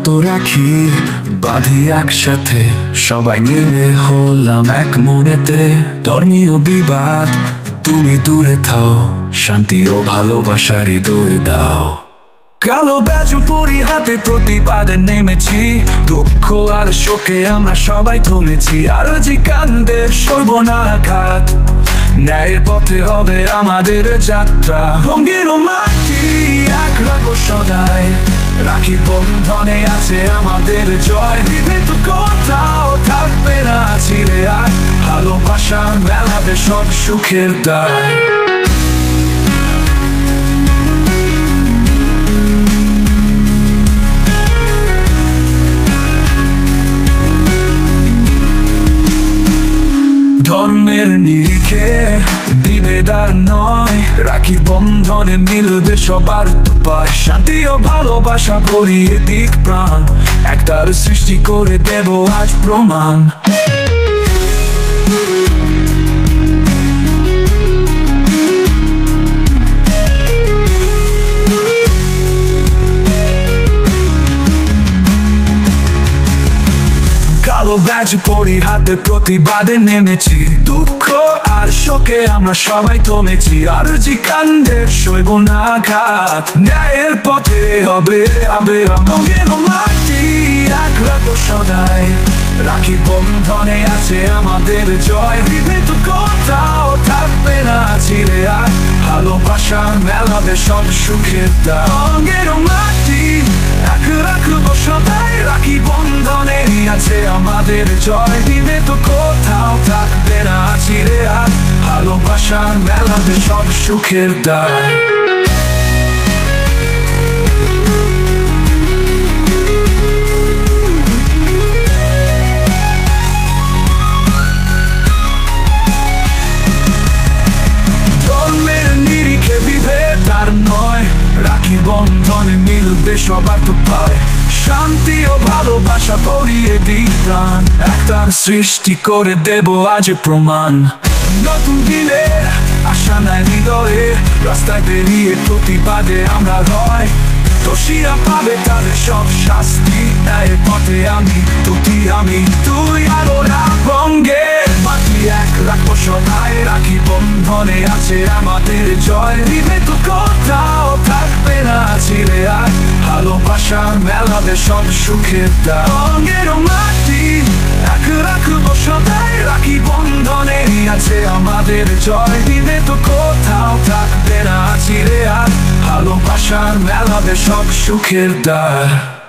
মতো রাখি বাঁধি একসাথে, সবাই মিলে হলাম এক মনেতে। ধর্মীয় বিবাদ তুমি দূরে থাও, শান্তি ও ভালোবাসার হৃদয় দাও। কালো ব্যাজ পরি হাতে প্রতিবাদে নেমেছি, দুঃখ আর শোকে আমরা সবাই থমেছি। আর যে কান্দে সইব না আঘাত, ন্যায়ের পথে হবে আমাদের যাত্রা। রঙের মাটি এক রাখবো সদাই, রাখি বন্ধনে আছে আমাদের জয়। বিভেদ কোথাও থাকবে না চিরে, আর ভালোবাসার মেলাবে সব সুখের দায়। ধর্মের নিরিখে বিভেদ আর নয়, রাখি বন্ধনে মিলবে সবার পায়। শান্তি ও ভালোবাসা ভরিয়ে দিক প্রাণ, একতার সৃষ্টি করে দেব আজ প্রমাণ। কালো ব্যাজ পরি হাতে প্রতিবাদে নেমেছি, দুঃখ আর শোকে আমরা সবাই থমেছি। আর যে কান্দে সইব না আঘাত, ন্যায়ের পথে হবে রঙের মাটি এক রাখবো সদাই, রাখি বন্ধনে আছে আমাদের জয়। বিভেদ কোথাও থাকবে না চিরে, আর ভালোবাসার মেলাবে সব সুখের দায়। রঙের মাটি এক রাখবো সদাই, রাখি বন্ধনে আছে আমাদের জয়। বিভেদ কোথাও থাকবে না চিরে, আর ভালোবাসার মেলাবে সব সুখের দায়। বন্ধনে মিলবে সবার তো পায়, শান্তি ও ভালোবাসা ভরিয়ে দিক প্রাণ, একতার সৃষ্টি করে দেব আজ প্রমাণ। নতুন দিনের আশা নাই হৃদয়ে, রাস্তায় বেরিয়ে প্রতিবাদে আমরা রয়। দোষীরা পাবে তাদের সব শাস্তি, ন্যায়ের পথে আমি তুই আর ওরা। রঙের মাটি এক রাখবো সদাই, রাখি বন্ধনে আছে আমাদের জয়। বিভেদ কোথাও থাকবে না চিরে, আর ভালোবাসার মেলাবে সব সুখের দায়। রঙের মাটি এক রাখবো সদাই, রাখি বন্ধনে আছে আমাদের জয়। বিভেদ কোথাও থাকবে না চিরে, আর ভালোবাসার মেলাবে সব সুখের দায়।